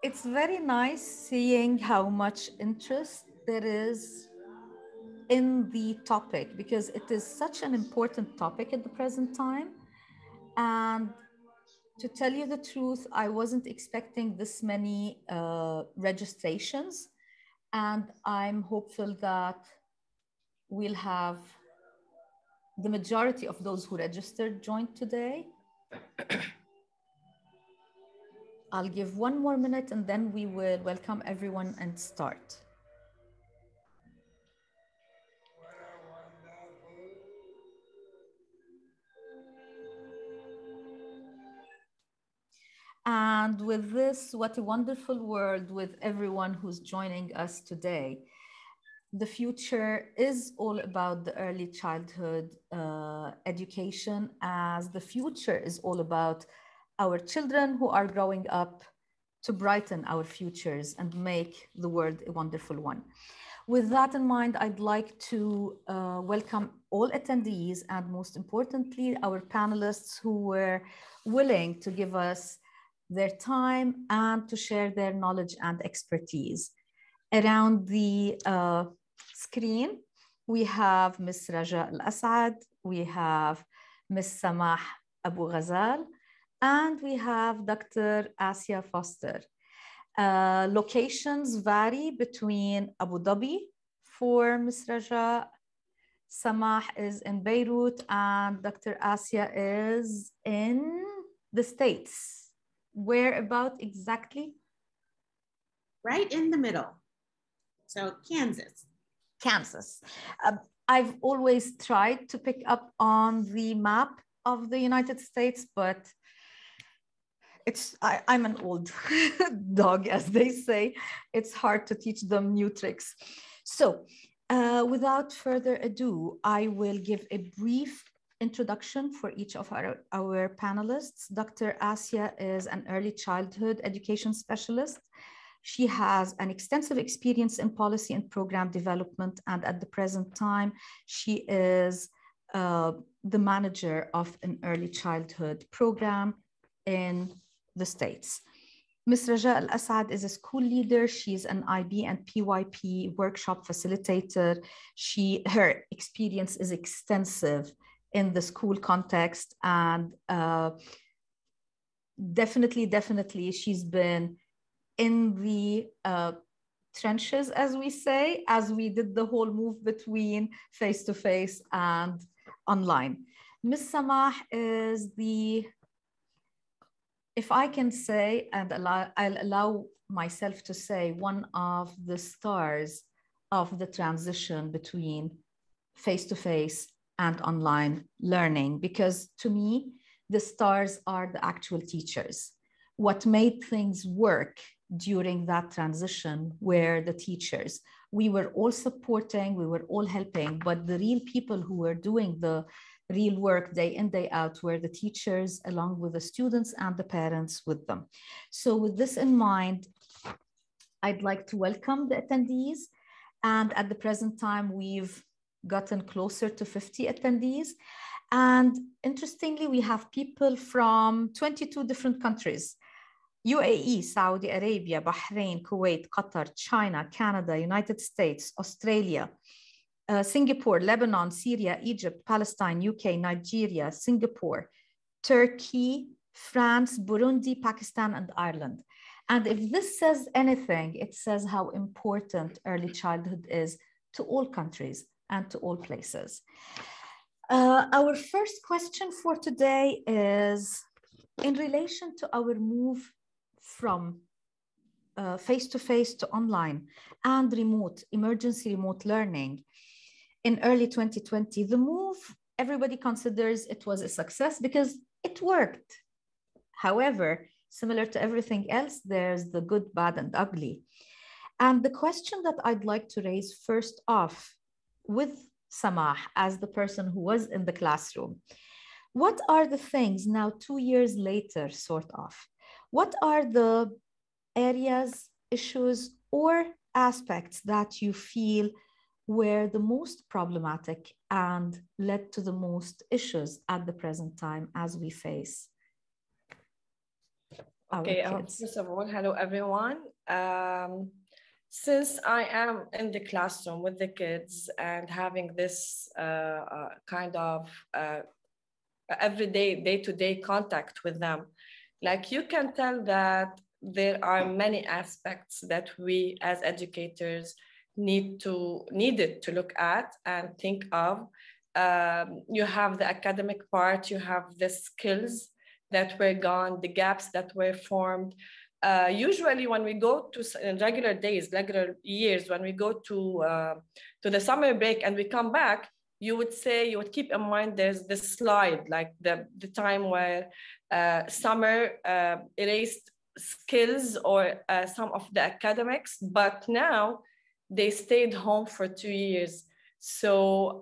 It's very nice seeing how much interest there is in the topic because it is such an important topic at the present time. And to tell you the truth, I wasn't expecting this many registrations. And I'm hopeful that we'll have the majority of those who registered joined today. I'll give one more minute and then we will welcome everyone and start. And with this, what a wonderful world with everyone who's joining us today. The future is all about the early childhood education, as the future is all about our children who are growing up to brighten our futures and make the world a wonderful one. With that in mind, I'd like to welcome all attendees and most importantly, our panelists who were willing to give us their time and to share their knowledge and expertise. Around the screen, we have Ms. Raja Al-Asad, we have Ms. Samah Abu Ghazal, and we have Dr. Asia Foster. Locations vary between Abu Dhabi for Ms. Raja, Samah is in Beirut, and Dr. Asia is in the States. Where about exactly? Right in the middle. So Kansas. Kansas. I've always tried to pick up on the map of the United States, but I'm an old dog, as they say. It's hard to teach them new tricks. So without further ado, I will give a brief introduction for each of our panelists. Dr. Asia is an early childhood education specialist. She has an extensive experience in policy and program development, and at the present time, she is the manager of an early childhood program in the States. Ms. Raja Al-Asad is a school leader. She's an IB and PYP workshop facilitator. Her experience is extensive in the school context, and definitely she's been in the trenches, as we say, as we did the whole move between face-to-face and online. Ms. Samah is if I can say, and I'll allow myself to say, one of the stars of the transition between face-to-face and online learning, because to me, the stars are the actual teachers. What made things work during that transition were the teachers. We were all supporting, we were all helping, but the real people who were doing the real work day in, day out were the teachers, along with the students and the parents with them. So with this in mind, I'd like to welcome the attendees. And at the present time, we've gotten closer to 50 attendees. And interestingly, we have people from 22 different countries: UAE, Saudi Arabia, Bahrain, Kuwait, Qatar, China, Canada, United States, Australia, Singapore, Lebanon, Syria, Egypt, Palestine, UK, Nigeria, Singapore, Turkey, France, Burundi, Pakistan, and Ireland. And if this says anything, it says how important early childhood is to all countries and to all places. Our first question for today is in relation to our move from face-to-face to online and emergency remote learning in early 2020. The move, everybody considers it was a success because it worked. However, similar to everything else, there's the good, bad, and ugly. And the question that I'd like to raise first off with Samah as the person who was in the classroom, what are the things now 2 years later, sort of, what are the areas, issues, or aspects that you feel were the most problematic and led to the most issues at the present time as we face our kids? First of all, hello everyone. Since I am in the classroom with the kids and having this kind of everyday, day-to-day contact with them, like you can tell that there are many aspects that we as educators needed to look at and think of. You have the academic part, you have the skills that were gone, the gaps that were formed. Usually when we go to regular days, regular years, when we go to the summer break and we come back, you would keep in mind there's this slide, like the time where summer erased skills or some of the academics, but now they stayed home for 2 years. So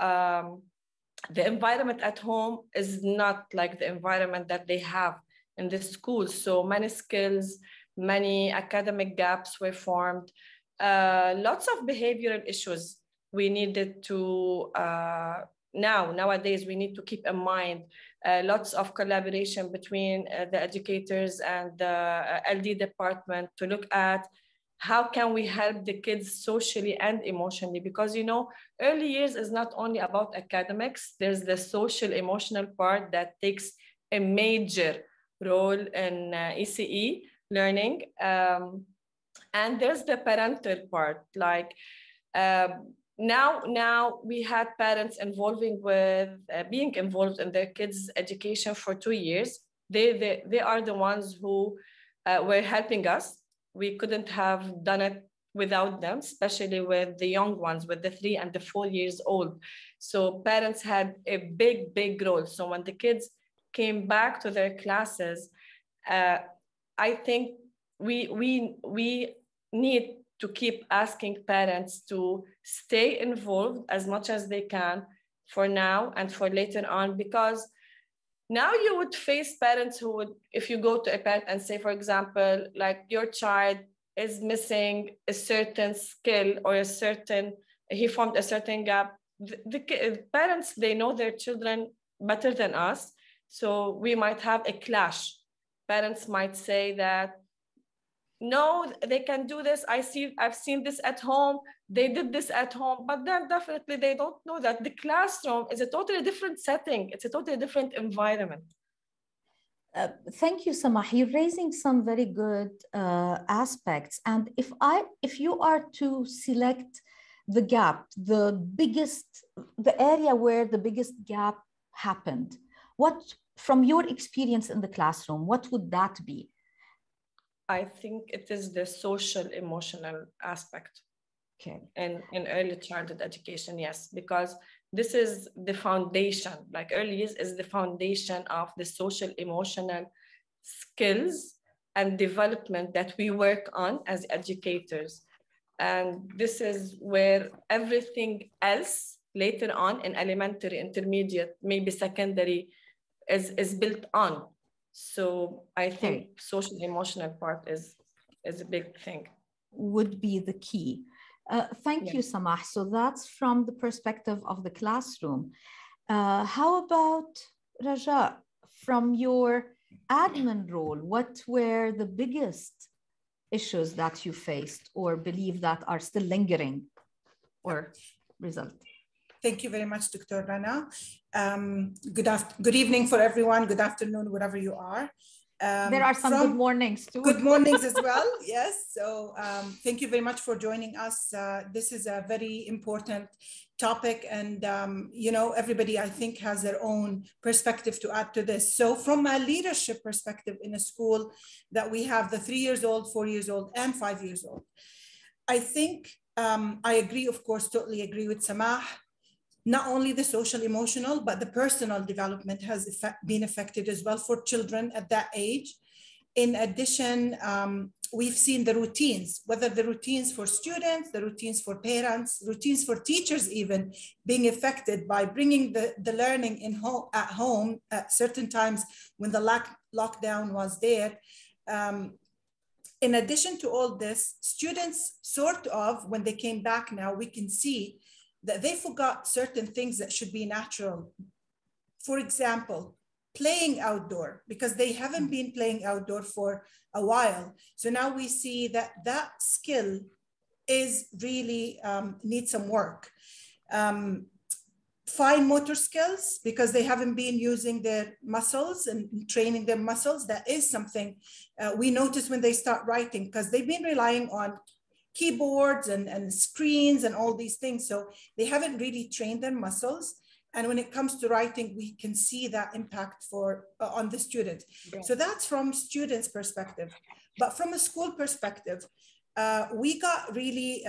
the environment at home is not like the environment that they have in the school. So many skills, many academic gaps were formed, lots of behavioral issues we needed to, nowadays we need to keep in mind, lots of collaboration between the educators and the LD department to look at how can we help the kids socially and emotionally, because early years is not only about academics, there's the social emotional part that takes a major role in ECE learning, and there's the parental part, like now we had parents being involved in their kids' education for 2 years. They are the ones who were helping us. We couldn't have done it without them, especially with the young ones, with the 3 and the 4 years old. So parents had a big role. So when the kids came back to their classes, I think we need to keep asking parents to stay involved as much as they can for now and for later on, because now you would face parents who would, if you go to a parent and say, for example, like your child is missing a certain skill or he formed a certain gap. The parents, they know their children better than us. So we might have a clash. Parents might say that, no, they can do this. I've seen this at home. They did this at home, but then definitely they don't know that the classroom is a totally different setting. It's a totally different environment. Thank you, Samah. You're raising some very good aspects. And if you are to select the gap, the area where the biggest gap happened, what, from your experience in the classroom, what would that be? I think it is the social emotional aspect. Okay. In early childhood education, yes, because this is the foundation, like early years is the foundation of the social emotional skills and development that we work on as educators. And this is where everything else later on in elementary, intermediate, maybe secondary is built on. So I think social emotional part is a big thing. Would be the key. Thank you, Samah. So that's from the perspective of the classroom. How about Raja, from your admin role, what were the biggest issues that you faced or believe that are still lingering or result? Thank you very much, Dr. Rana. Good evening for everyone. Good afternoon, wherever you are. There are some good mornings too. Good mornings as well, yes. So thank you very much for joining us. This is a very important topic, and everybody, I think, has their own perspective to add to this. So from a leadership perspective in a school that we have the 3 years old, 4 years old, and 5 years old, I think I agree, of course, totally agree with Samah. Not only the social emotional, but the personal development has been affected as well for children at that age. In addition, we've seen the routines, whether the routines for students, the routines for parents, routines for teachers even being affected by bringing the learning at home at certain times when the lockdown was there. In addition to all this, students sort of, when they came back now, we can see that they forgot certain things that should be natural. For example, playing outdoor, because they haven't been playing outdoor for a while. So now we see that that skill is really needs some work. Fine motor skills, because they haven't been using their muscles and training their muscles. That is something we notice when they start writing, because they've been relying on keyboards and screens and all these things. So they haven't really trained their muscles. And when it comes to writing, we can see that impact on the students. Yeah. So that's from students' perspective. But from a school perspective, we got really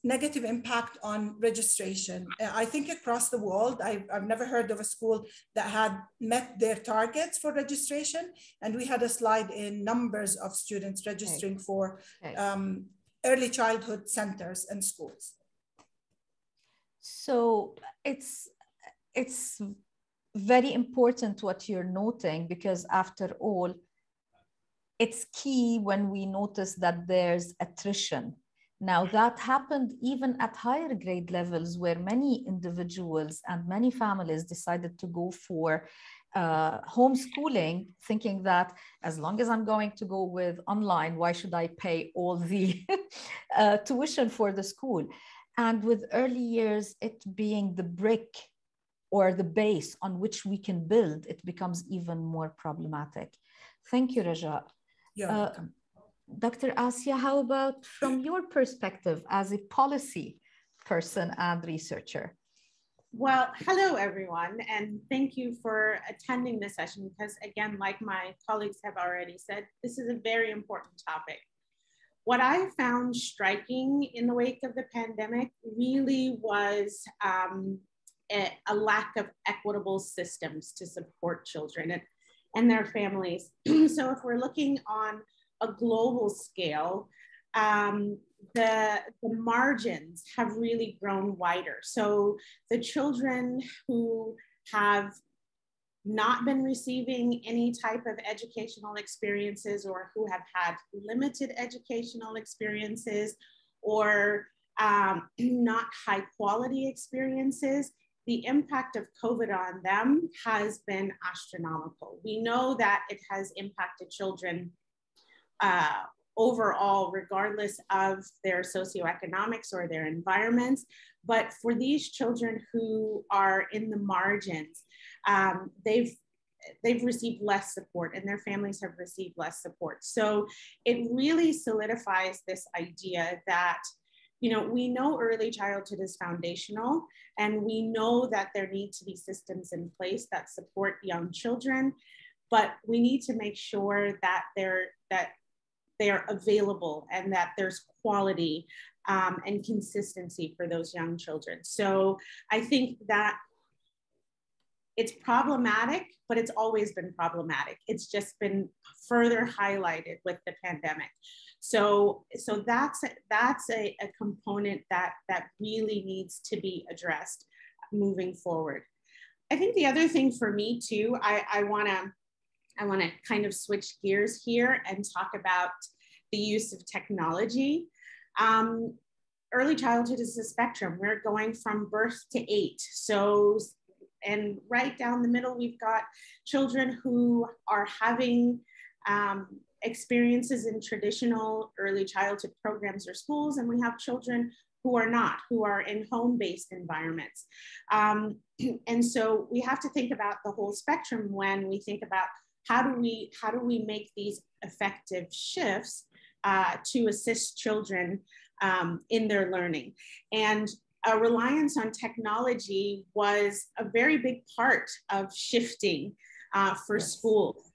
negative impact on registration. I think across the world, I've never heard of a school that had met their targets for registration. And we had a slide in numbers of students registering for early childhood centers and schools. So it's very important what you're noting, because after all, it's key when we notice that there's attrition. Now that happened even at higher grade levels, where many individuals and many families decided to go for homeschooling, thinking that as long as I'm going to go with online, why should I pay all the tuition for the school? And with early years, it being the brick or the base on which we can build, it becomes even more problematic. Thank you, Raja. You're welcome. Dr. Asya, how about from your perspective as a policy person and researcher? Well, hello, everyone, and thank you for attending this session, because again, like my colleagues have already said, this is a very important topic. What I found striking in the wake of the pandemic really was a lack of equitable systems to support children and their families. So if we're looking on a global scale, the margins have really grown wider. So the children who have not been receiving any type of educational experiences, or who have had limited educational experiences, or not high quality experiences, the impact of COVID on them has been astronomical. We know that it has impacted children overall, regardless of their socioeconomics or their environments. But for these children who are in the margins, they've received less support, and their families have received less support. So it really solidifies this idea that, you know, we know early childhood is foundational, and we know that there need to be systems in place that support young children, but we need to make sure that they are available and that there's quality and consistency for those young children. So I think that it's problematic, but it's always been problematic. It's just been further highlighted with the pandemic. So that's a component that really needs to be addressed moving forward. I think the other thing for me too, I wanna kind of switch gears here and talk about the use of technology. Early childhood is a spectrum. We're going from birth to 8. So, and right down the middle, we've got children who are having experiences in traditional early childhood programs or schools, and we have children who are not, who are in home-based environments. And so we have to think about the whole spectrum when we think about how do we make these effective shifts to assist children in their learning. And a reliance on technology was a very big part of shifting for schools.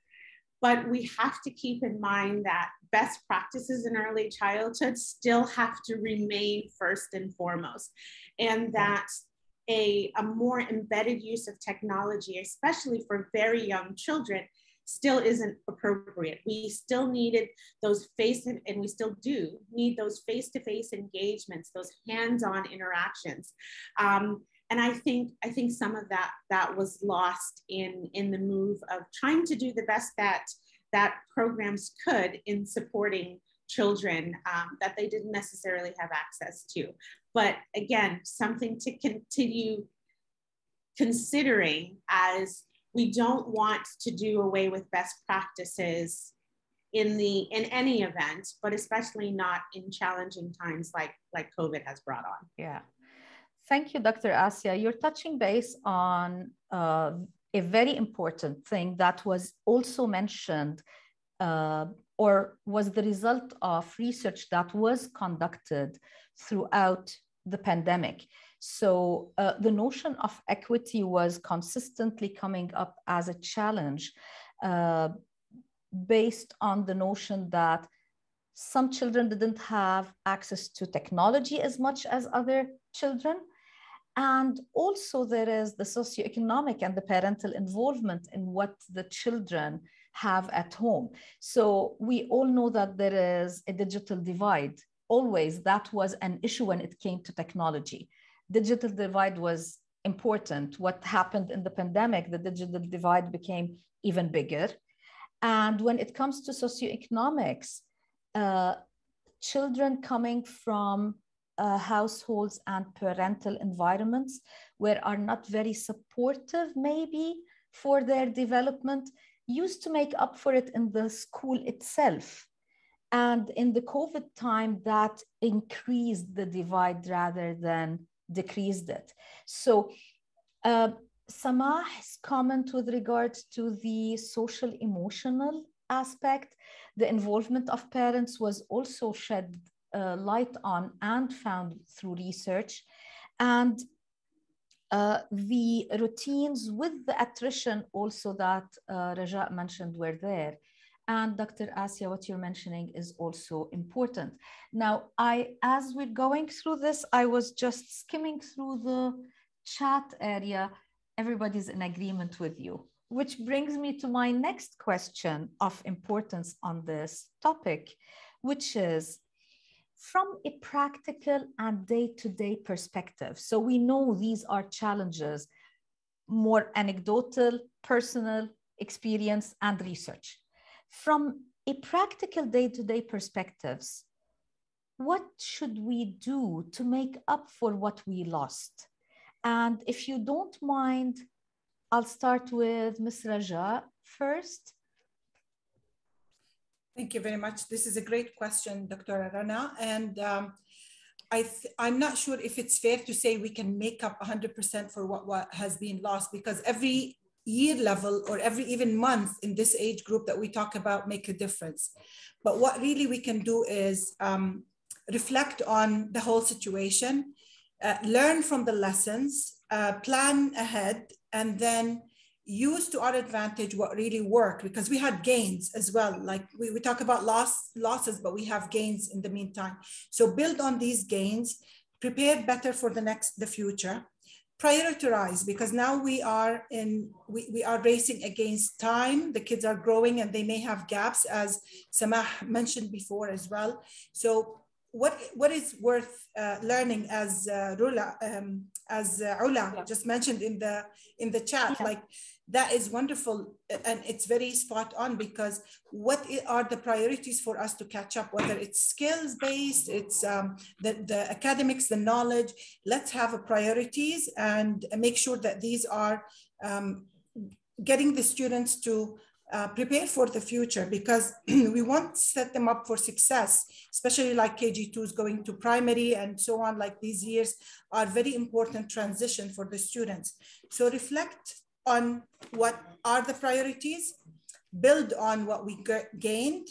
But we have to keep in mind that best practices in early childhood still have to remain first and foremost. And that a more embedded use of technology, especially for very young children, still isn't appropriate. We still needed those and we still do need those face-to-face engagements, those hands-on interactions. And I think some of that was lost in the move of trying to do the best that programs could in supporting children that they didn't necessarily have access to. But again, something to continue considering as we don't want to do away with best practices in any event, but especially not in challenging times like COVID has brought on. Yeah. Thank you, Dr. Asia. You're touching base on a very important thing that was also mentioned or was the result of research that was conducted throughout the pandemic. So the notion of equity was consistently coming up as a challenge based on the notion that some children didn't have access to technology as much as other children. And also there is the socioeconomic and the parental involvement in what the children have at home. So we all know that there is a digital divide. Always that was an issue when it came to technology. Digital divide was important. What happened in the pandemic, the digital divide became even bigger. And when it comes to socioeconomics, children coming from households and parental environments where are not very supportive maybe for their development used to make up for it in the school itself. And in the COVID time, that increased the divide rather than decreased it. So Samah's comment with regards to the social emotional aspect, the involvement of parents was also shed light on and found through research. And the routines with the attrition also that Raja mentioned were there. And Dr. Asia, what you're mentioning is also important. Now, as we're going through this, I was just skimming through the chat area. Everybody's in agreement with you, which brings me to my next question of importance on this topic, which is from a practical and day-to-day perspective. So we know these are challenges, more anecdotal, personal experience and research. From a practical day-to-day perspectives, what should we do to make up for what we lost? And if you don't mind, I'll start with Ms. Raja first. Thank you very much. This is a great question, Dr. Rana. And I'm not sure if it's fair to say we can make up 100% for what has been lost, because every year level or every even month in this age group that we talk about make a difference. But what really we can do is reflect on the whole situation, learn from the lessons, plan ahead, and then use to our advantage what really worked, because we had gains as well. Like we talk about losses, but we have gains in the meantime. So build on these gains, prepare better for the future, prioritize, because now we are racing against time. The kids are growing and they may have gaps, as Samah mentioned before as well. So what is worth learning, as Ula just mentioned in the chat, like that is wonderful, and it's very spot on, because what are the priorities for us to catch up, whether it's skills based, it's the academics, the knowledge. Let's have a priorities and make sure that these are getting the students to prepare for the future, because we want to set them up for success, especially like KG2s going to primary and so on. Like these years are very important transition for the students. So reflect on what are the priorities, build on what we gained,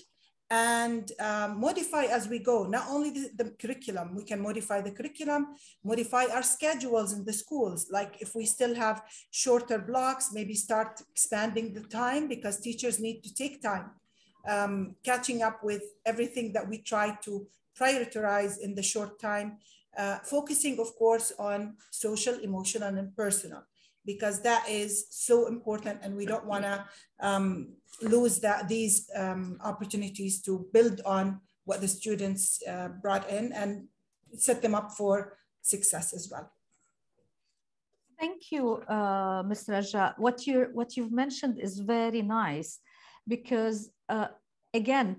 and modify as we go. Not only the curriculum, we can modify the curriculum, modify our schedules in the schools. Like if we still have shorter blocks, maybe start expanding the time, because teachers need to take time, catching up with everything that we try to prioritize in the short time, focusing of course on social, emotional, and personal, because that is so important, and we don't want to lose these opportunities to build on what the students brought in and set them up for success as well. Thank you, Ms. Raja. What you've mentioned is very nice, because again,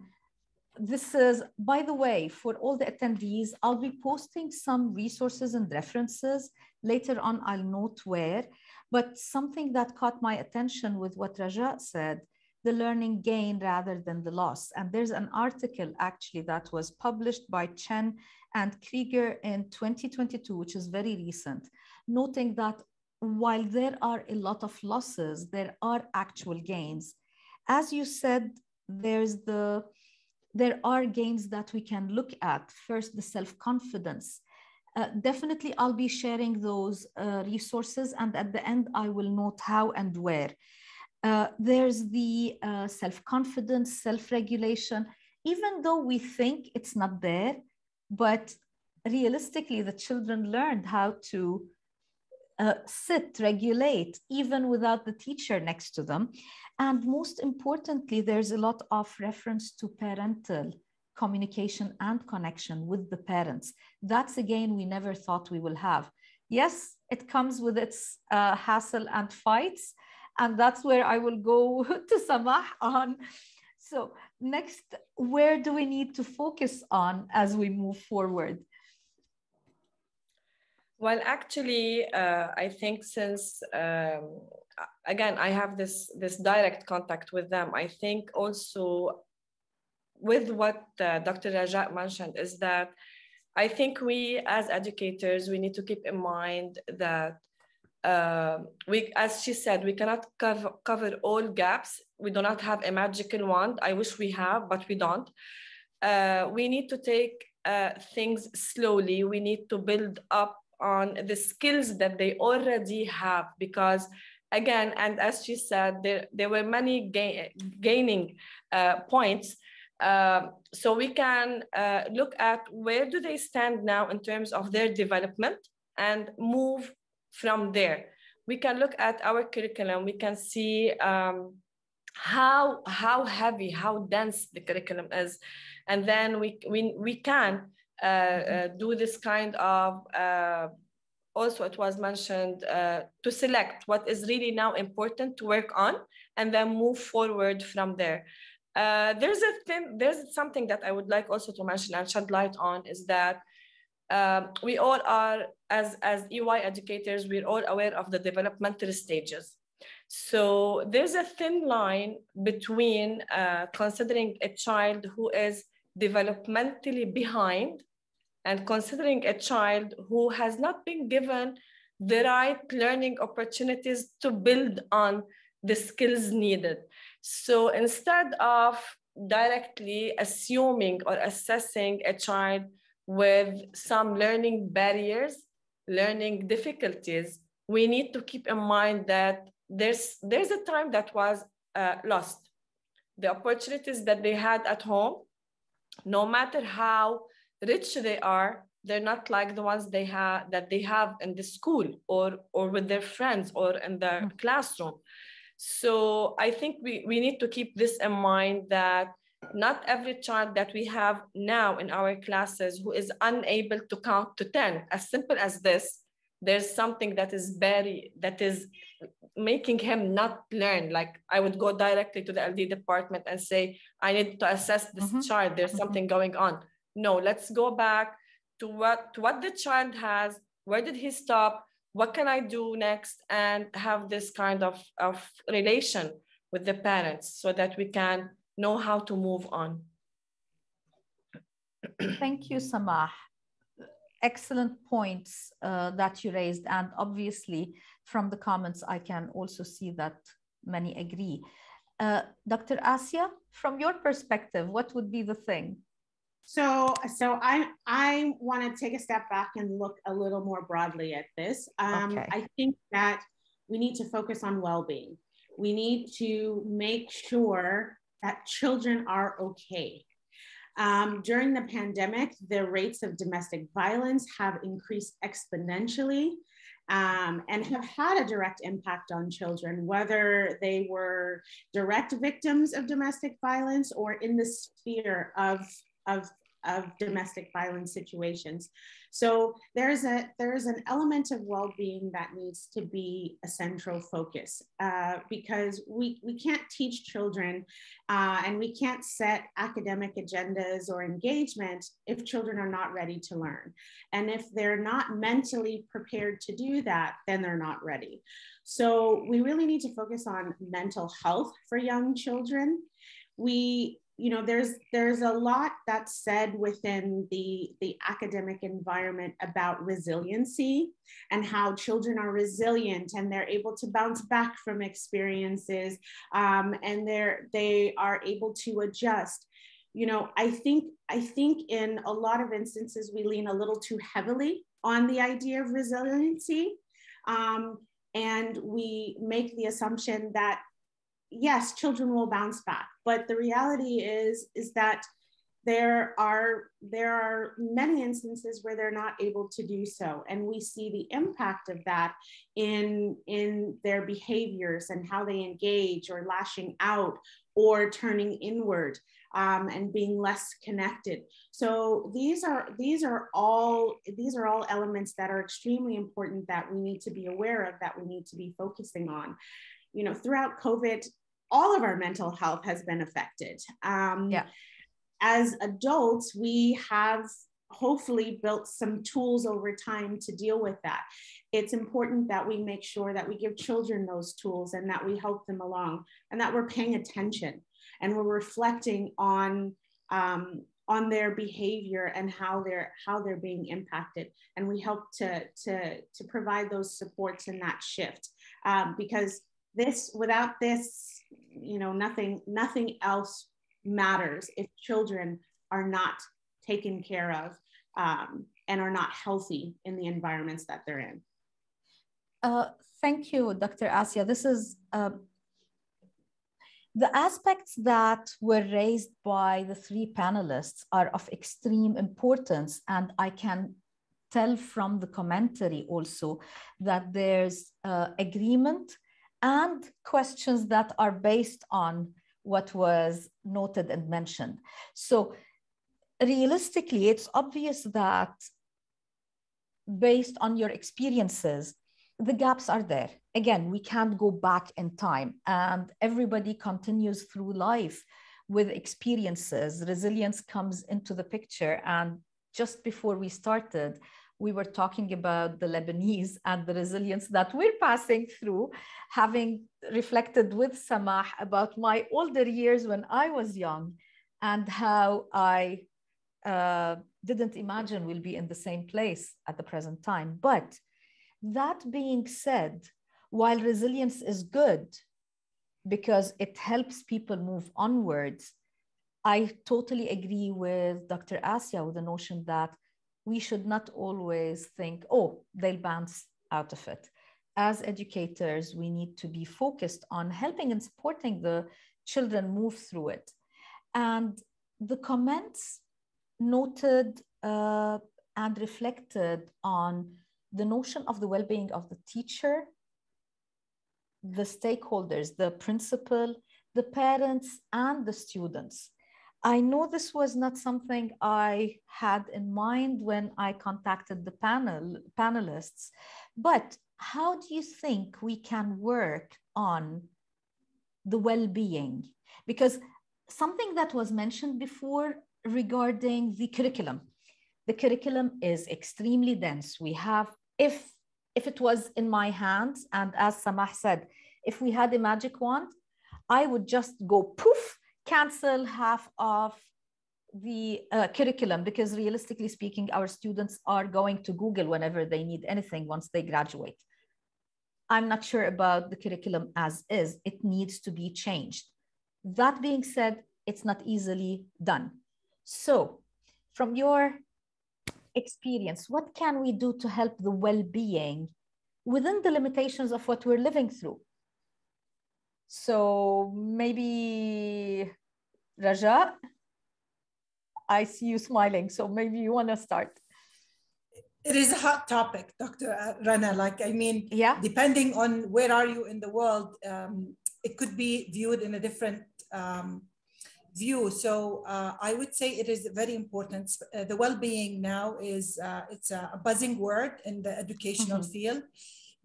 this is, by the way, for all the attendees, I'll be posting some resources and references. Later on, I'll note where. But something that caught my attention with what Raja said, the learning gain rather than the loss. And there's an article actually that was published by Chen and Krieger in 2022, which is very recent, noting that while there are a lot of losses, there are actual gains. As you said, there are gains that we can look at. First, the self-confidence. Definitely, I'll be sharing those resources, and at the end, I will note how and where. There's the self-confidence, self-regulation, even though we think it's not there, but realistically, the children learned how to sit, regulate, even without the teacher next to them. And most importantly, there's a lot of reference to parental communication and connection with the parents. That's again, we never thought we will have. Yes, it comes with its hassle and fights. And that's where I will go to Samah on. So next, where do we need to focus on as we move forward? Well, actually, I think since, again, I have this direct contact with them, I think also with what Dr. Raja mentioned is that I think we as educators, we need to keep in mind that as she said, we cannot cover all gaps. We do not have a magical wand. I wish we have, but we don't. We need to take things slowly. We need to build up on the skills that they already have, because again, and as she said, there were many gaining points. So we can look at where do they stand now in terms of their development and move from there. We can look at our curriculum. We can see how heavy, how dense the curriculum is. And then we can do this kind of, also it was mentioned, to select what is really now important to work on and then move forward from there. There's something that I would like also to mention and shed light on is that we all are, as EY educators, we're all aware of the developmental stages. So there's a thin line between considering a child who is developmentally behind and considering a child who has not been given the right learning opportunities to build on the skills needed. So instead of directly assuming or assessing a child with some learning barriers, learning difficulties, we need to keep in mind that there's a time that was lost. The opportunities that they had at home, no matter how rich they are, they're not like the ones that they have in the school or with their friends or in the classroom. So I think we need to keep this in mind, that not every child that we have now in our classes who is unable to count to 10, as simple as this, there's something that is making him not learn. Like I would go directly to the LD department and say, I need to assess this child, there's something going on. No, let's go back to what the child has, where did he stop, what can I do next, and have this kind of relation with the parents so that we can know how to move on. Thank you, Samah. Excellent points that you raised. And obviously, from the comments, I can also see that many agree. Dr. Asia, from your perspective, what would be the thing? So I want to take a step back and look a little more broadly at this. Okay. I think that we need to focus on well-being. We need to make sure that children are okay. During the pandemic, the rates of domestic violence have increased exponentially and have had a direct impact on children, whether they were direct victims of domestic violence or in the sphere of domestic violence situations. So there's an element of well-being that needs to be a central focus, because we can't teach children and we can't set academic agendas or engagement if children are not ready to learn. And if they're not mentally prepared to do that, then they're not ready. So we really need to focus on mental health for young children. There's a lot that's said within the academic environment about resiliency and how children are resilient and they're able to bounce back from experiences, and they are able to adjust. I think in a lot of instances we lean a little too heavily on the idea of resiliency, and we make the assumption that yes, children will bounce back, but the reality is that there are many instances where they're not able to do so, and we see the impact of that in their behaviors and how they engage, or lashing out, or turning inward, and being less connected. So these are all elements that are extremely important that we need to be aware of, that we need to be focusing on. Throughout COVID, all of our mental health has been affected. As adults, we have hopefully built some tools over time to deal with that. It's important that we make sure that we give children those tools and that we help them along, and that we're paying attention and we're reflecting on their behavior and how they're being impacted, and we help to provide those supports in that shift, because without this, nothing else matters if children are not taken care of, and are not healthy in the environments that they're in. Thank you, Dr. Asya. This is the aspects that were raised by the three panelists are of extreme importance, and I can tell from the commentary also that there's agreement and questions that are based on what was noted and mentioned. So realistically, it's obvious that based on your experiences, the gaps are there. Again, we can't go back in time, and everybody continues through life with experiences. Resilience comes into the picture. And just before we started, we were talking about the Lebanese and the resilience that we're passing through, having reflected with Samah about my older years when I was young and how I didn't imagine we'll be in the same place at the present time. But that being said, while resilience is good because it helps people move onwards, I totally agree with Dr. Asya with the notion that we should not always think, oh, they'll bounce out of it. As educators, we need to be focused on helping and supporting the children move through it. And the comments noted and reflected on the notion of the well-being of the teacher, the stakeholders, the principal, the parents, and the students. I know this was not something I had in mind when I contacted the panelists, but how do you think we can work on the well-being? Because something that was mentioned before regarding the curriculum is extremely dense. We have, if it was in my hands, and as Samah said, if we had a magic wand, I would just go poof, cancel half of the curriculum, because realistically speaking, our students are going to Google whenever they need anything once they graduate. I'm not sure about the curriculum as is. It needs to be changed. That being said, it's not easily done. So from your experience, what can we do to help the well-being within the limitations of what we're living through? So maybe Raja, I see you smiling, so maybe you want to start. It is a hot topic, Dr. Rana. Yeah. Depending on where are you in the world, it could be viewed in a different view. So I would say it is very important. The well-being now is, it's a buzzing word in the educational field,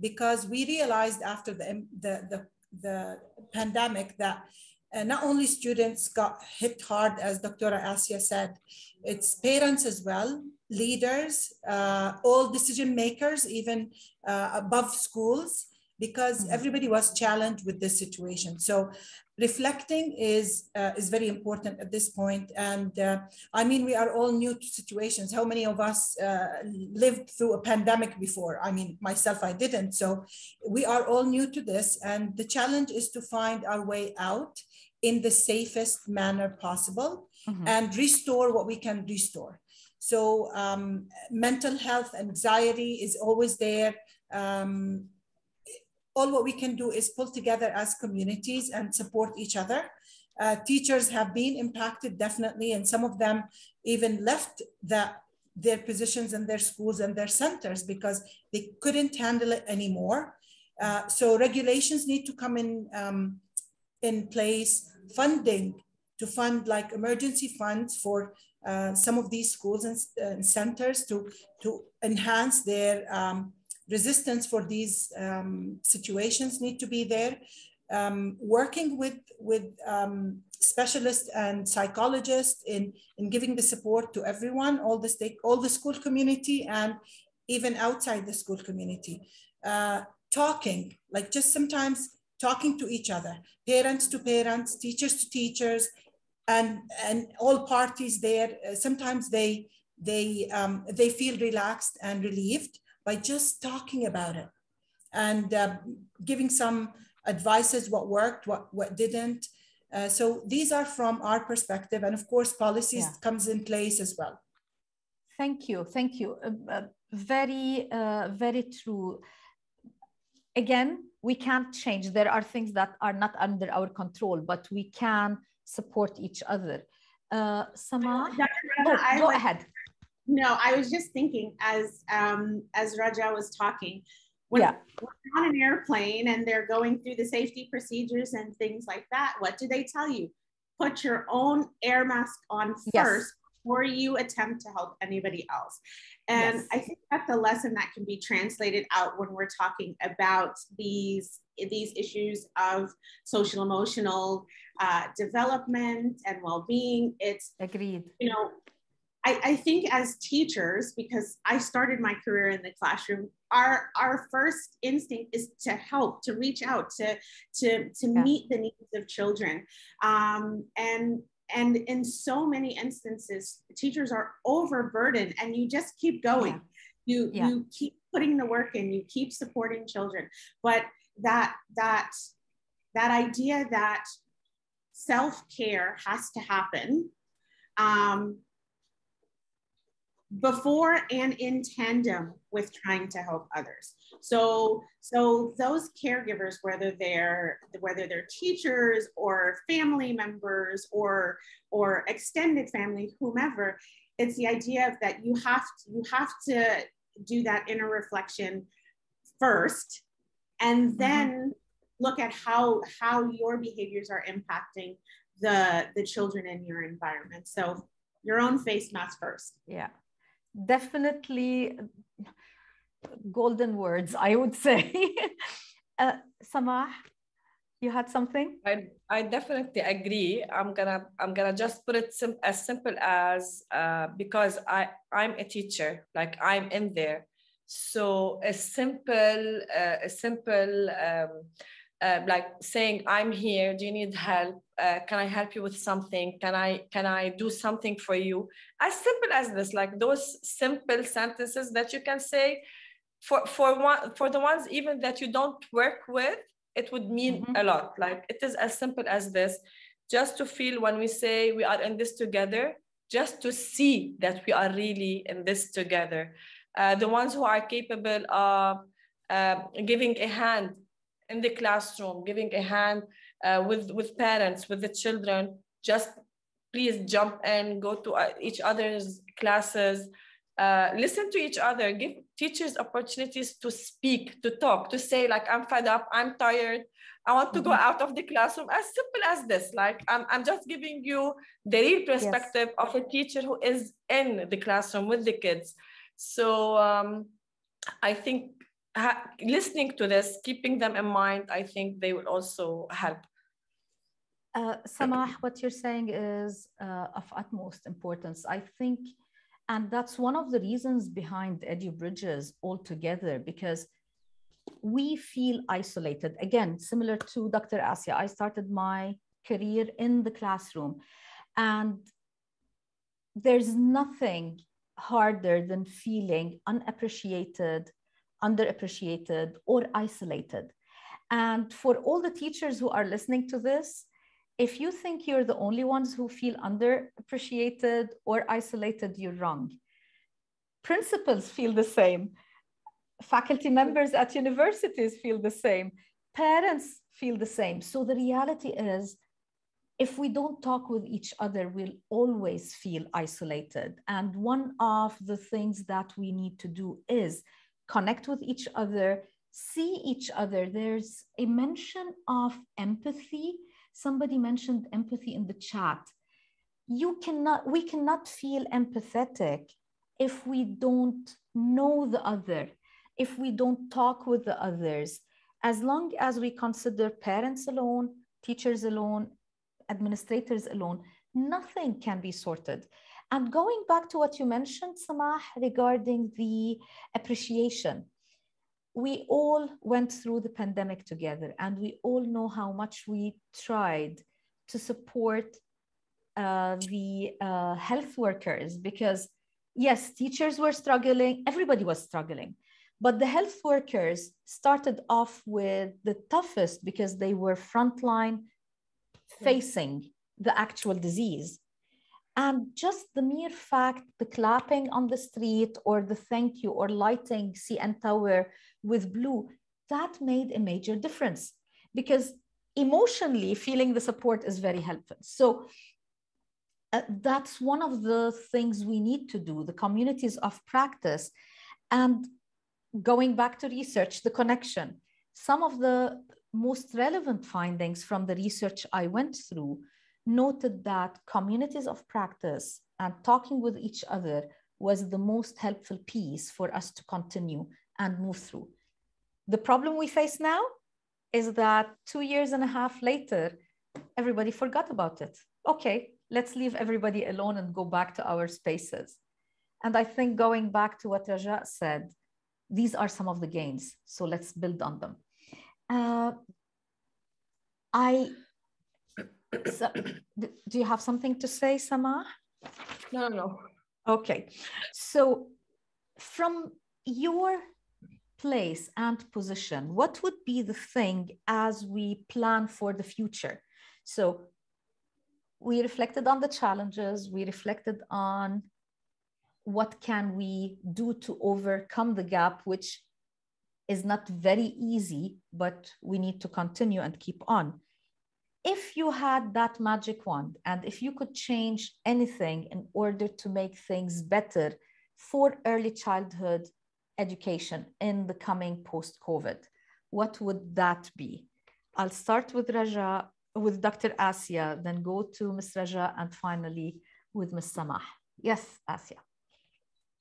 because we realized after the pandemic that not only students got hit hard, as Dr. Asia said, it's parents as well, leaders, all decision makers, even above schools, because everybody was challenged with this situation. So reflecting is very important at this point. And I mean, we are all new to situations. How many of us lived through a pandemic before? I mean, myself, I didn't. So we are all new to this. And the challenge is to find our way out in the safest manner possible and restore what we can restore. So mental health, anxiety is always there. All what we can do is pull together as communities and support each other. Teachers have been impacted, definitely, and some of them even left their positions in their schools and their centers because they couldn't handle it anymore. So regulations need to come in place, funding to fund like emergency funds for some of these schools and centers to enhance their resistance for these situations need to be there. Working with specialists and psychologists in giving the support to everyone, all the school community and even outside the school community. Talking, like just sometimes talking to each other, parents to parents, teachers to teachers, and all parties there. Sometimes they feel relaxed and relieved by just talking about it and giving some advices, what worked, what didn't. So these are from our perspective. And of course, policies comes in place as well. Thank you. Thank you. Very, very true. Again, we can't change. There are things that are not under our control, but we can support each other. Sama, go ahead. No, I was just thinking as Raja was talking, when we're on an airplane and they're going through the safety procedures and things like that, what do they tell you? Put your own air mask on first before you attempt to help anybody else. And I think that's a lesson that can be translated out when we're talking about these issues of social emotional development and well-being. It's agreed. You know, I think as teachers, because I started my career in the classroom, our first instinct is to help, to reach out, to meet the needs of children. And in so many instances, teachers are overburdened and you just keep going. You keep putting the work in, you keep supporting children. But that idea that self-care has to happen before and in tandem with trying to help others. So those caregivers, whether they're teachers or family members or extended family, whomever, it's the idea that you have to do that inner reflection first, and then look at how your behaviors are impacting the children in your environment. So your own face mask first. Yeah. Definitely golden words, I would say. Samah, you had something? I definitely agree. I'm gonna just put it as simple as because I'm a teacher, like I'm in there. So a simple like saying, I'm here, do you need help? Can I help you with something? Can I do something for you? As simple as this, like those simple sentences that you can say for the ones even that you don't work with, it would mean a lot. Like it is as simple as this, just to feel when we say we are in this together, just to see that we are really in this together. The ones who are capable of giving a hand in the classroom, giving a hand with parents, with the children, just please jump in, go to each other's classes, listen to each other, give teachers opportunities to speak, to talk, to say like, I'm fed up, I'm tired, I want to go out of the classroom. As simple as this. Like, I'm just giving you the real perspective of a teacher who is in the classroom with the kids. So I think listening to this, keeping them in mind, I think they will also help. Samah, what you're saying is of utmost importance, I think, and that's one of the reasons behind edubridges altogether, because we feel isolated. Again, similar to Dr. Asia, I started my career in the classroom, and there's nothing harder than feeling unappreciated, underappreciated, or isolated. And for all the teachers who are listening to this, if you think you're the only ones who feel underappreciated or isolated, you're wrong. Principals feel the same. Faculty members at universities feel the same. Parents feel the same. So the reality is, if we don't talk with each other, we'll always feel isolated. And one of the things that we need to do is connect with each other, see each other. There's a mention of empathy. Somebody mentioned empathy in the chat. We cannot feel empathetic if we don't know the other, if we don't talk with the others. As long as we consider parents alone, teachers alone, administrators alone, nothing can be sorted. And going back to what you mentioned, Samah, regarding the appreciation, we all went through the pandemic together, and we all know how much we tried to support the health workers, because yes, teachers were struggling, everybody was struggling, but the health workers started off with the toughest because they were frontline facing the actual disease. And just the mere fact, the clapping on the street or the thank you or lighting CN Tower with blue, that made a major difference, because emotionally feeling the support is very helpful. So that's one of the things we need to do, the communities of practice. And going back to research, the connection, some of the most relevant findings from the research I went through noted that communities of practice and talking with each other was the most helpful piece for us to continue and move through. The problem we face now is that 2.5 years later, everybody forgot about it. Okay, let's leave everybody alone and go back to our spaces. And I think going back to what Raja said, these are some of the gains. So let's build on them. So, do you have something to say, Samah? No. Okay. So from your place and position, what would be the thing as we plan for the future? So we reflected on the challenges, we reflected on what can we do to overcome the gap, which is not very easy, but we need to continue and keep on. If you had that magic wand, and if you could change anything in order to make things better for early childhood education in the coming post-COVID, what would that be? I'll start with Raja, with Dr. Asia, then go to Ms. Raja, and finally with Ms. Samah. Yes, Asia.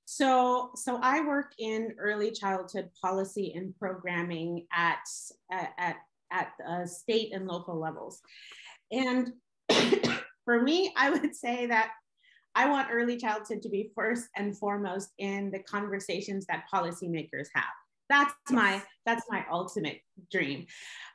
So I work in early childhood policy and programming at state and local levels. And for me, I would say that I want early childhood to be first and foremost in the conversations that policymakers have. That's my ultimate dream.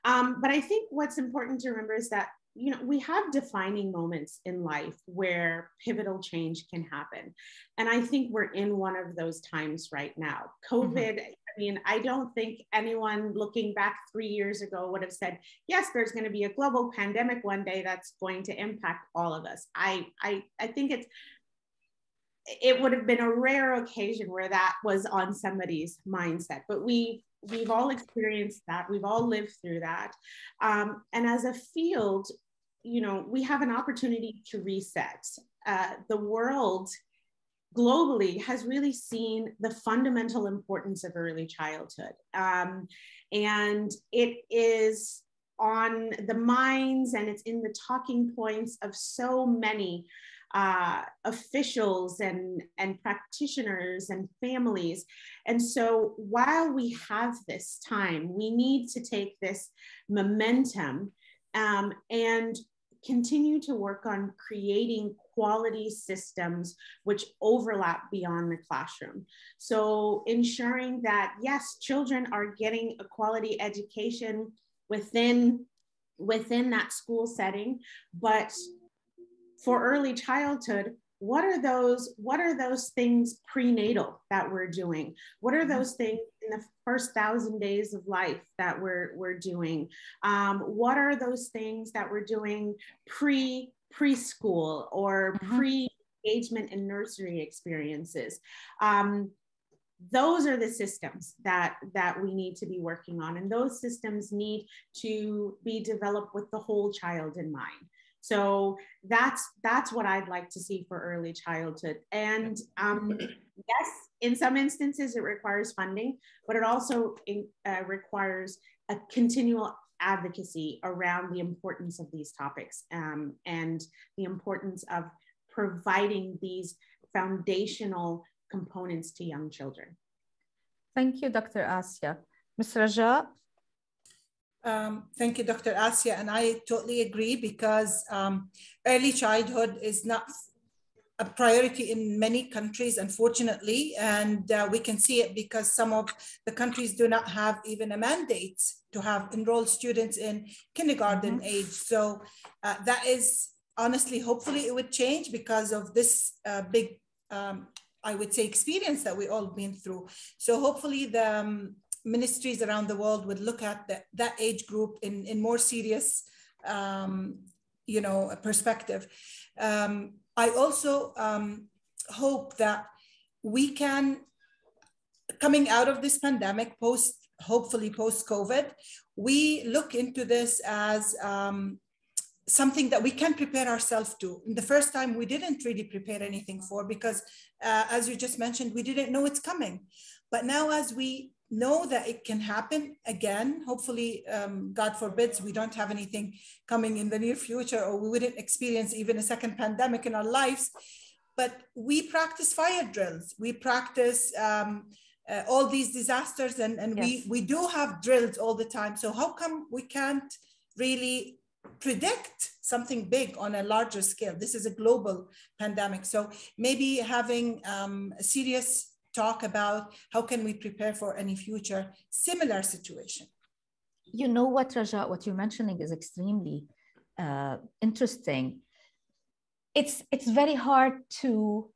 But I think what's important to remember is that, you know, we have defining moments in life where pivotal change can happen. And I think we're in one of those times right now. COVID, I mean, I don't think anyone looking back 3 years ago would have said, yes, there's going to be a global pandemic one day that's going to impact all of us. I think it would have been a rare occasion where that was on somebody's mindset, but we've all experienced that. We've all lived through that. And as a field, you know, we have an opportunity to reset. The world globally has really seen the fundamental importance of early childhood. And it is on the minds and it's in the talking points of so many officials and practitioners and families. And so while we have this time, we need to take this momentum and continue to work on creating quality systems which overlap beyond the classroom. So ensuring that, yes, children are getting a quality education within that school setting, but for early childhood, what are those things prenatal that we're doing? What are those things in the first 1,000 days of life that we're doing? What are those things that we're doing preschool or pre-engagement and nursery experiences? Those are the systems that we need to be working on, and those systems need to be developed with the whole child in mind. So that's what I'd like to see for early childhood. And yes, in some instances it requires funding, but it also requires a continual advocacy around the importance of these topics and the importance of providing these foundational components to young children. Thank you, Dr. Asya. Ms. Raja? Thank you, Dr. Asya, and I totally agree, because early childhood is not a priority in many countries, unfortunately, and we can see it because some of the countries do not have even a mandate to have enrolled students in kindergarten age. So that is honestly, hopefully it would change because of this big, I would say, experience that we all been through. So hopefully the ministries around the world would look at that age group in more serious, perspective. I also hope that we can, coming out of this pandemic, hopefully post-COVID, we look into this as something that we can prepare ourselves to. And the first time we didn't really prepare anything for, because as you just mentioned, we didn't know it's coming. But now as we know that it can happen again, hopefully, God forbids, we don't have anything coming in the near future, or we wouldn't experience even a second pandemic in our lives. But we practice fire drills. We practice all these disasters, and yes, we do have drills all the time. So how come we can't really predict something big on a larger scale? This is a global pandemic. So maybe having a serious talk about how can we prepare for any future similar situation. You know what, Raja, what you're mentioning is extremely interesting. It's very hard to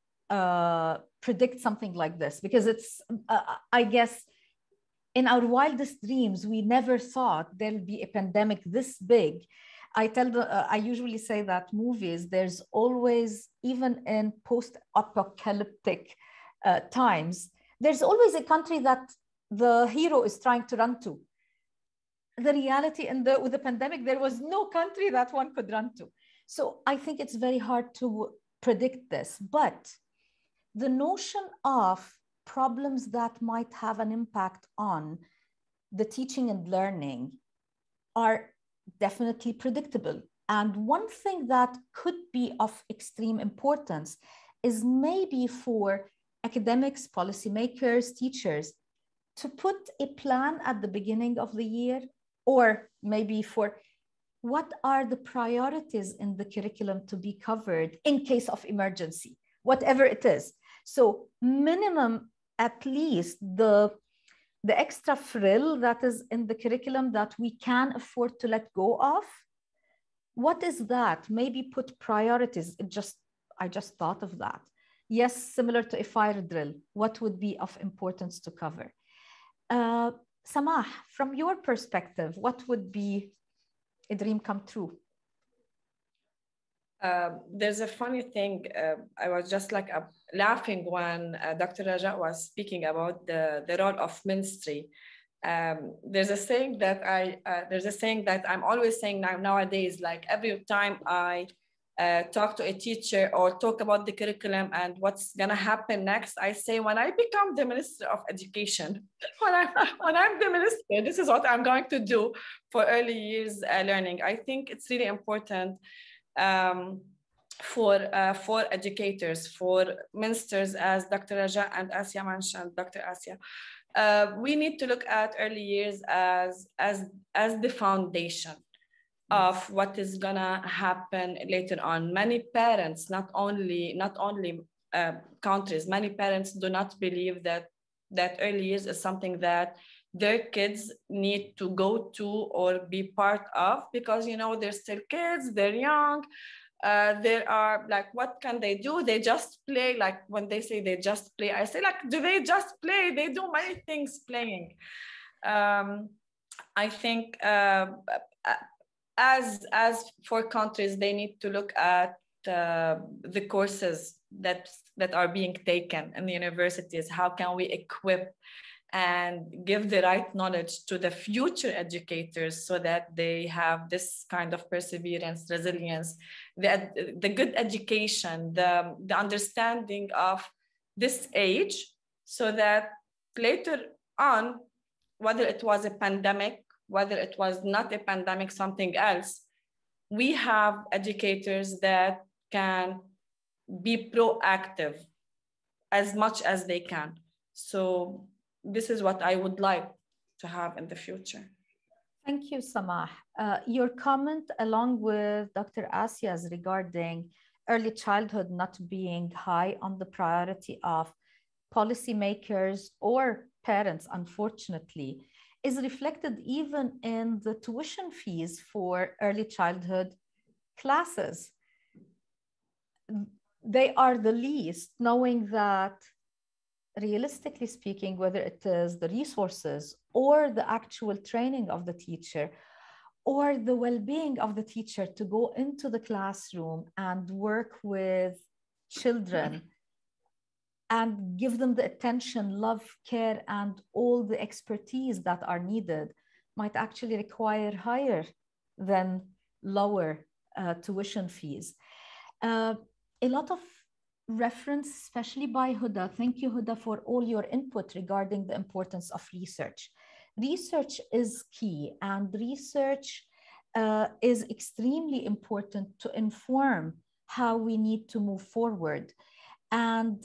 predict something like this, because it's, I guess, in our wildest dreams, we never thought there'll be a pandemic this big. I usually say that movies, there's always, even in post-apocalyptic times, there's always a country that the hero is trying to run to. The reality with the pandemic, there was no country that one could run to. So I think it's very hard to predict this, but the notion of problems that might have an impact on the teaching and learning are definitely predictable. And one thing that could be of extreme importance is maybe for academics, policymakers, teachers, to put a plan at the beginning of the year, or maybe for what are the priorities in the curriculum to be covered in case of emergency, whatever it is. So minimum, at least the extra frill that is in the curriculum that we can afford to let go of. What is that? Maybe put priorities. I just thought of that. Yes, similar to a fire drill, what would be of importance to cover? Samah, from your perspective, what would be a dream come true? There's a funny thing. I was just like laughing when Dr. Raja was speaking about the role of ministry. There's a saying that I'm always saying nowadays, like every time I talk to a teacher or talk about the curriculum and what's gonna happen next, I say, when I become the Minister of Education, when I'm the minister, this is what I'm going to do for early years learning. I think it's really important for educators, for ministers, as Dr. Raja and Asya mentioned, Dr. Asya. We need to look at early years as the foundation of what is gonna happen later on. Many parents, not only countries, many parents do not believe that early years is something that their kids need to go to or be part of, because they're still kids, they're young. There are like, what can they do? They just play. Like when they say they just play, I say, like, do they just play? They do many things playing. I think as for countries, they need to look at the courses that are being taken in the universities. How can we equip and give the right knowledge to the future educators so that they have this kind of perseverance, resilience, the good education, the understanding of this age, so that later on, whether it was a pandemic, whether it was not a pandemic, something else, we have educators that can be proactive as much as they can. So this is what I would like to have in the future. Thank you, Samah. Your comment, along with Dr. Asia's, regarding early childhood not being high on the priority of policymakers or parents, unfortunately, is reflected even in the tuition fees for early childhood classes. They are the least, knowing that, realistically speaking, whether it is the resources or the actual training of the teacher or the well-being of the teacher to go into the classroom and work with children and give them the attention, love, care, and all the expertise that are needed, might actually require higher than lower tuition fees. A lot of reference, especially by Huda. Thank you, Huda, for all your input regarding the importance of research. Research is key, and research is extremely important to inform how we need to move forward. And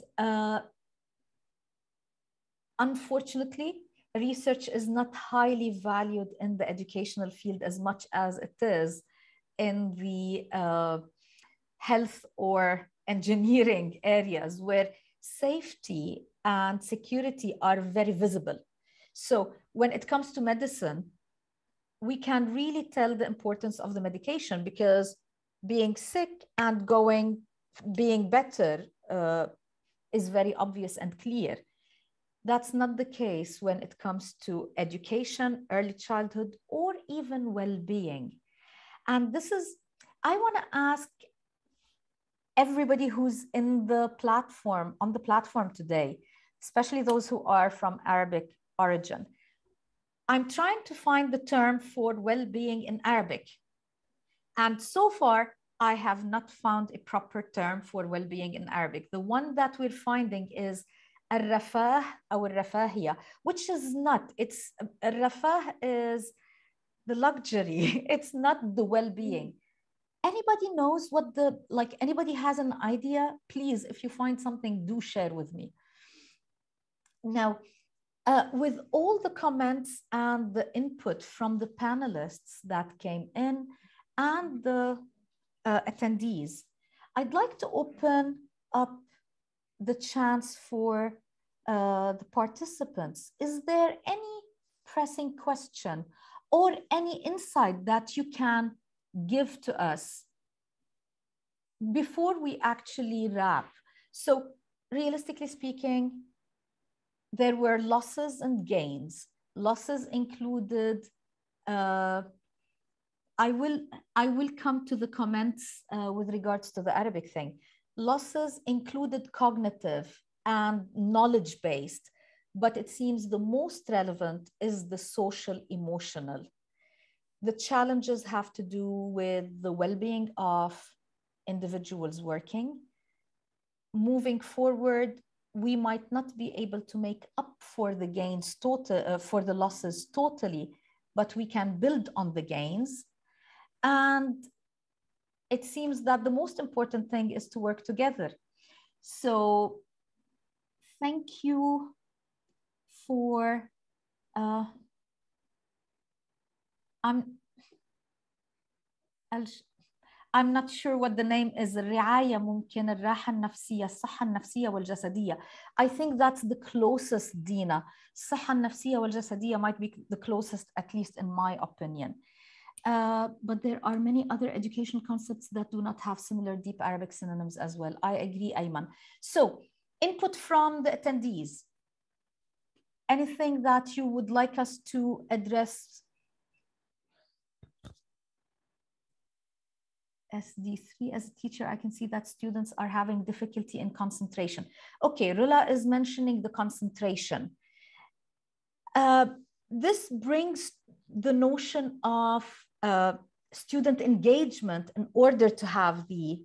unfortunately, research is not highly valued in the educational field as much as it is in the health or engineering areas, where safety and security are very visible. So when it comes to medicine, we can really tell the importance of the medication, because being sick and being better is very obvious and clear. That's not the case when it comes to education, early childhood, or even well-being. And this is, I want to ask everybody who's on the platform today, especially those who are from Arabic origin. I'm trying to find the term for well-being in Arabic. And so far, I have not found a proper term for well-being in Arabic. The one that we're finding is al-rafah or al-rafahiyya, which is not, al-rafah is the luxury. It's not the well-being. Anybody knows what anybody has an idea? Please, if you find something, do share with me. Now, with all the comments and the input from the panelists that came in and the attendees, I'd like to open up the chance for the participants. Is there any pressing question or any insight that you can give to us before we actually wrap? So realistically speaking, there were losses and gains. Losses included, I will come to the comments with regards to the Arabic thing. Losses included cognitive and knowledge-based, but it seems the most relevant is the social emotional. The challenges have to do with the well-being of individuals working. Moving forward, we might not be able to make up for the gains for the losses totally, but we can build on the gains. And it seems that the most important thing is to work together. So thank you for, I'm not sure what the name is. الرعاية ممكن الراحة النفسية الصحة النفسية والجسدية. I think that's the closest, Dina. الصحة النفسية والجسدية might be the closest, at least in my opinion. But there are many other educational concepts that do not have similar deep Arabic synonyms as well. I agree, Ayman. So input from the attendees. Anything that you would like us to address? SD3, as a teacher, I can see that students are having difficulty in concentration. Okay, Rula is mentioning the concentration. This brings the notion of student engagement in order to have the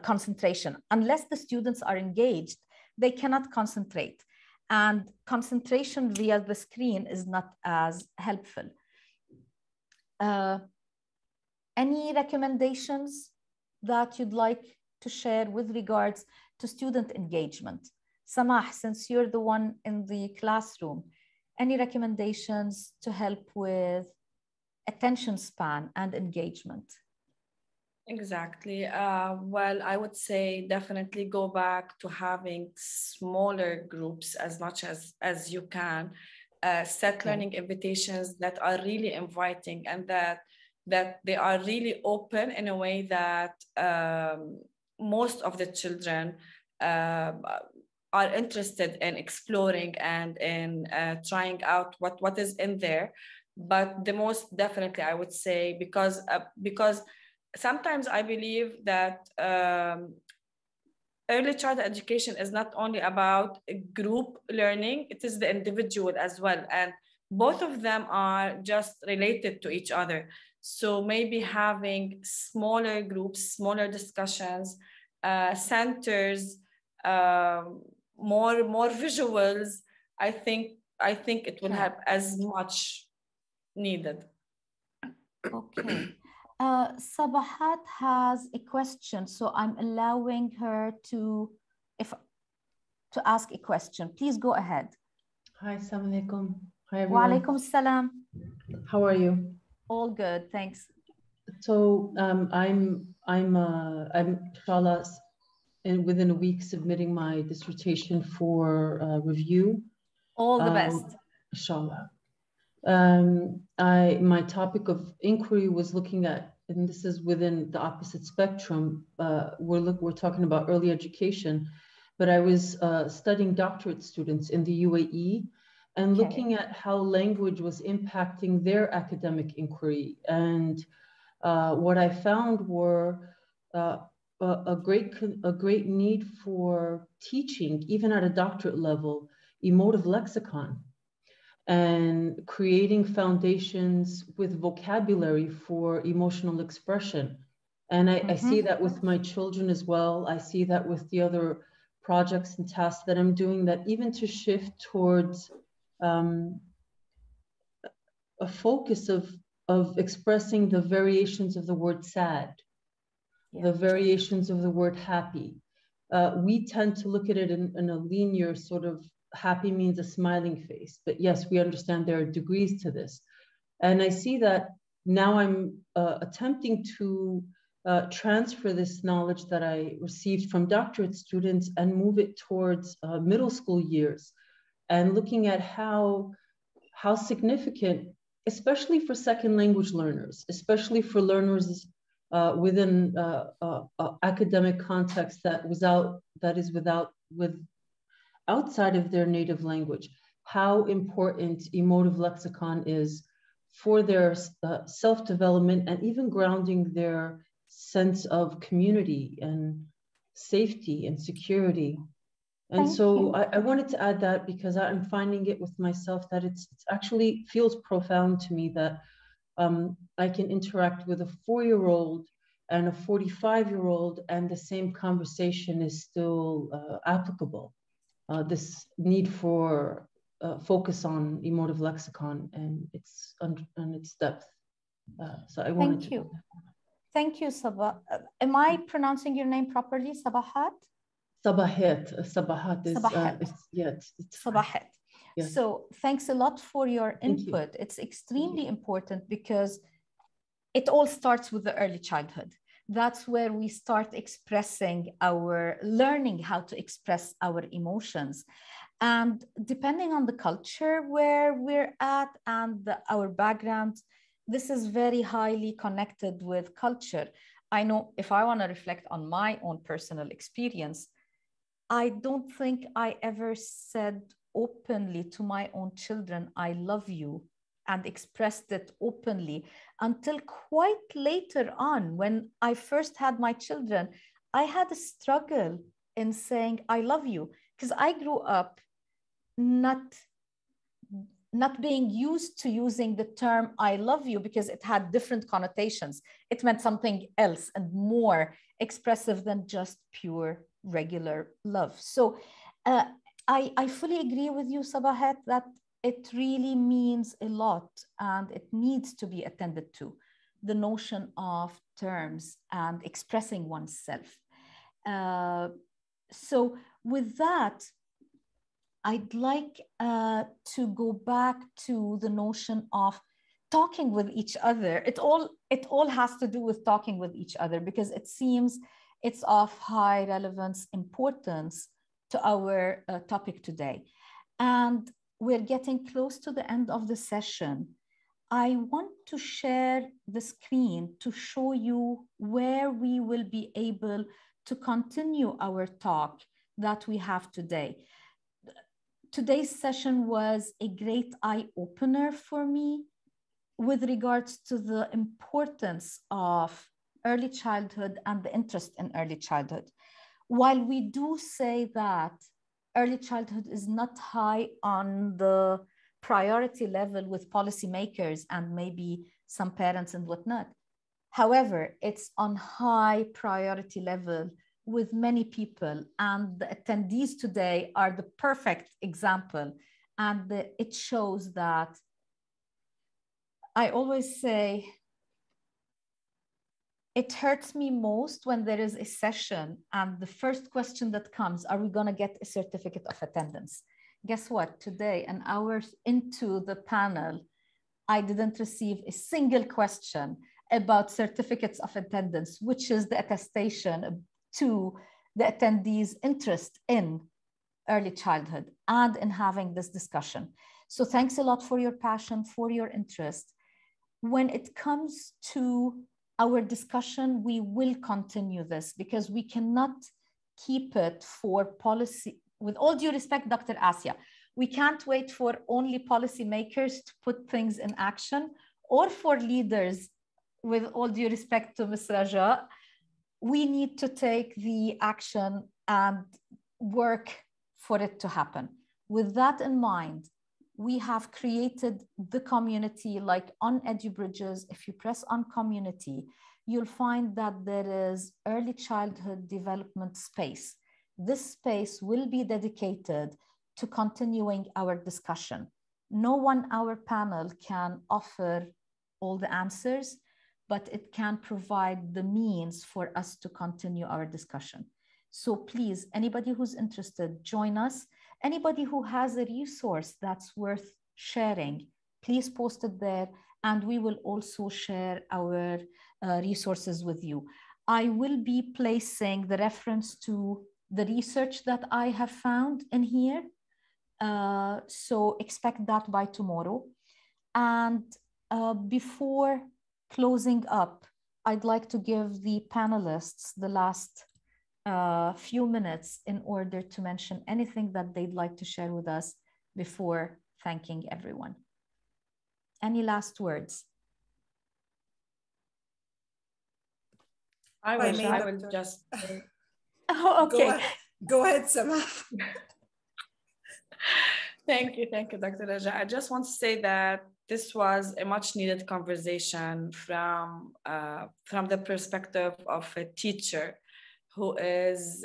concentration. Unless the students are engaged, they cannot concentrate. And concentration via the screen is not as helpful. Any recommendations that you'd like to share with regards to student engagement? Samah, since you're the one in the classroom, any recommendations to help with attention span and engagement? Exactly. Well, I would say definitely go back to having smaller groups as much as you can. Set learning invitations that are really inviting and that they are really open in a way that most of the children are interested in exploring and in trying out what is in there. But the most definitely, I would say, because sometimes I believe that early childhood education is not only about group learning, it is the individual as well. And both of them are just related to each other. So maybe having smaller groups, smaller discussions, centers, more visuals, I think it will help as much needed. Okay. Sabahat has a question, so I'm allowing her to ask a question. Please go ahead. Hi, assalamu alaikum. Hi, everyone. Wa alaikum salam. How are you? All good, thanks. So I'm inshallah within a week submitting my dissertation for review. All the best. Inshallah. My topic of inquiry was looking at, and this is within the opposite spectrum. We're talking about early education, but I was studying doctorate students in the UAE and looking at how language was impacting their academic inquiry. And what I found were a great need for teaching, even at a doctorate level, emotive lexicon and creating foundations with vocabulary for emotional expression. And I see that with my children as well. I see that with the other projects and tasks that I'm doing, that even to shift towards a focus of expressing the variations of the word sad, the variations of the word happy. We tend to look at it in a linear sort of, happy means a smiling face, but yes, we understand there are degrees to this. And I see that now I'm attempting to transfer this knowledge that I received from doctorate students and move it towards middle school years, and looking at how significant, especially for second language learners, especially for learners within academic context outside of their native language, how important emotive lexicon is for their self-development and even grounding their sense of community and safety and security. And so I wanted to add that because I'm finding it with myself that it's actually feels profound to me that I can interact with a 4-year-old and a 45-year-old, and the same conversation is still applicable. This need for focus on emotive lexicon and its depth. So I wanted to. Thank you. Thank you, Sabah. Am I pronouncing your name properly, Sabahat? Sabahat. Sabahat is Sabahat. It's Sabahat. Yes. So thanks a lot for your input. It's extremely important because it all starts with the early childhood. That's where we start learning how to express our emotions. And depending on the culture where we're at and our background, this is very highly connected with culture. I know if I want to reflect on my own personal experience, I don't think I ever said openly to my own children, I love you, and expressed it openly until quite later on. When I first had my children, I had a struggle in saying, I love you, because I grew up not being used to using the term I love you because it had different connotations. It meant something else and more expressive than just pure regular love. So I fully agree with you, Sabahat, that it really means a lot and it needs to be attended to, the notion of terms and expressing oneself. So with that, I'd like to go back to the notion of talking with each other. It all has to do with talking with each other because it seems it's of high relevance, importance to our topic today. And we're getting close to the end of the session. I want to share the screen to show you where we will be able to continue our talk that we have today. Today's session was a great eye-opener for me with regards to the importance of early childhood and the interest in early childhood. While we do say that early childhood is not high on the priority level with policymakers and maybe some parents and whatnot, however, it's on high priority level with many people, and the attendees today are the perfect example. And it shows that I always say, it hurts me most when there is a session and the first question that comes, are we going to get a certificate of attendance? Guess what? Today, an hour into the panel, I didn't receive a single question about certificates of attendance, which is the attestation to the attendees' interest in early childhood and in having this discussion. So thanks a lot for your passion, for your interest. When it comes to our discussion, we will continue this because we cannot keep it for policy. With all due respect, Dr. Asya, we can't wait for only policymakers to put things in action or for leaders. With all due respect to Ms. Raja, we need to take the action and work for it to happen. With that in mind, we have created the community, like on edubridges. If you press on community, you'll find that there is early childhood development space. This space will be dedicated to continuing our discussion. No 1 hour panel can offer all the answers, but it can provide the means for us to continue our discussion. So please, anybody who's interested, join us. Anybody who has a resource that's worth sharing, please post it there, and we will also share our resources with you. I will be placing the reference to the research that I have found in here. So expect that by tomorrow. And before closing up, I'd like to give the panelists the last few minutes in order to mention anything that they'd like to share with us before thanking everyone. Any last words? I will just... Oh, okay. Go ahead, Sama. Thank you, Dr. Raja. I just want to say that this was a much needed conversation from the perspective of a teacher who is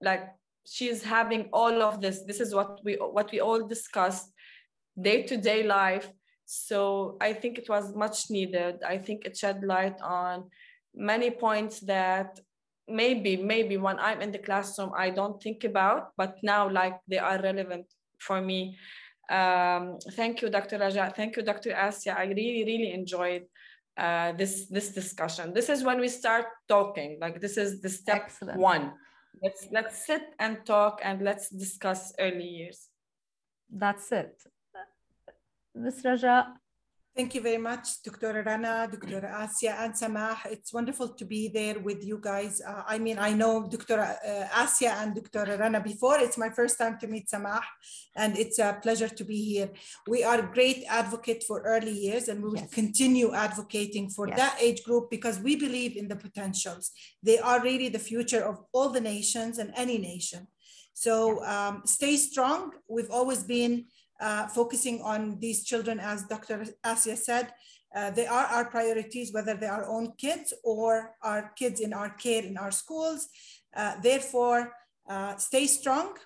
like, she's having all of this. This is what we all discussed, day-to-day life. So I think it was much needed. I think it shed light on many points that maybe when I'm in the classroom I don't think about, but now like they are relevant for me. Thank you, Dr. Raja. Thank you, Dr. Asya. I really enjoyed this discussion. This is when we start talking. Like, this is the step Excellent. one. Let's sit and talk, and let's discuss early years. That's it. Ms. Raja. Thank you very much, Dr. Rana, Dr. Asya, and Samah. It's wonderful to be there with you guys. I mean, I know Dr. Asya and Dr. Rana before. It's my first time to meet Samah, and it's a pleasure to be here. We are great advocates for early years, and we will continue advocating for that age group because we believe in the potentials. They are really the future of all the nations and any nation. So stay strong. We've always been focusing on these children, as Dr. Asya said. They are our priorities, whether they are our own kids or our kids in our care in our schools. Therefore, stay strong.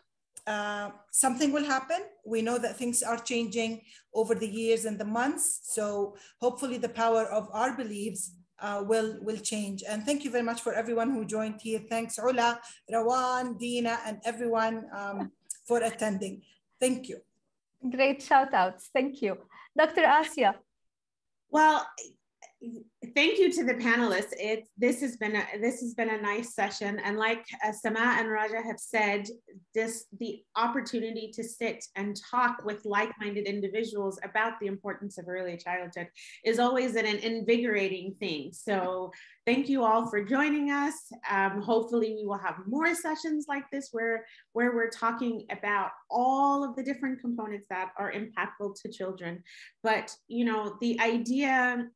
Something will happen. We know that things are changing over the years and the months. So hopefully the power of our beliefs will change. And thank you very much for everyone who joined here. Thanks, Ula, Rawan, Dina, and everyone for attending. Thank you. Great shout outs. Thank you. Dr. Asya. Well, thank you to the panelists. This has been a nice session, and like Samah and Raja have said, the opportunity to sit and talk with like-minded individuals about the importance of early childhood is always an invigorating thing. So thank you all for joining us. Hopefully we will have more sessions like this where we're talking about all of the different components that are impactful to children. But you know, the idea,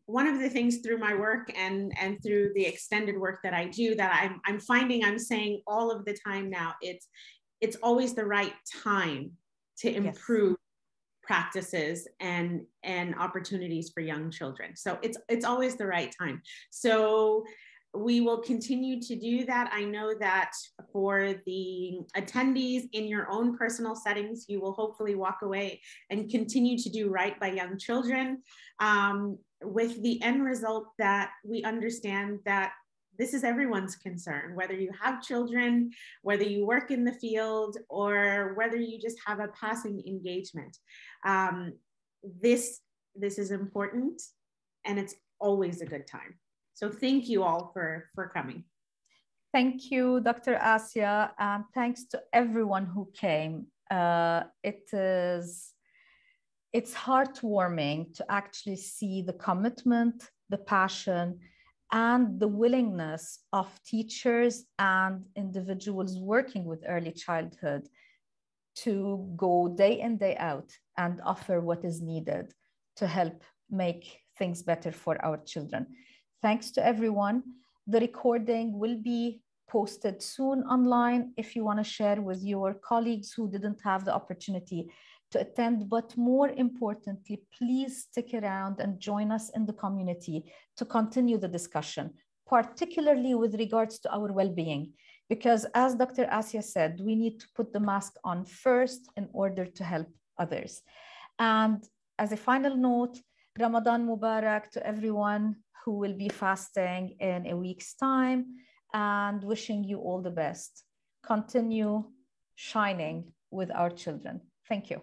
one of the things through my work and through the extended work that I do that I'm finding I'm saying all of the time now, it's always the right time to improve practices and opportunities for young children. So it's always the right time. So we will continue to do that. I know that for the attendees in your own personal settings, you will hopefully walk away and continue to do right by young children, with the end result that we understand that this is everyone's concern, whether you have children, whether you work in the field, or whether you just have a passing engagement. This is important, and it's always a good time. So thank you all for coming. Thank you, Dr. Asya, and thanks to everyone who came. It's heartwarming to actually see the commitment, the passion, and the willingness of teachers and individuals working with early childhood to go day in, day out and offer what is needed to help make things better for our children. Thanks to everyone. The recording will be posted soon online if you want to share with your colleagues who didn't have the opportunity to attend. But more importantly, please stick around and join us in the community to continue the discussion, particularly with regards to our well-being. Because as Dr. Asya said, we need to put the mask on first in order to help others. And as a final note, Ramadan Mubarak to everyone who will be fasting in a week's time, and wishing you all the best. Continue shining with our children. Thank you.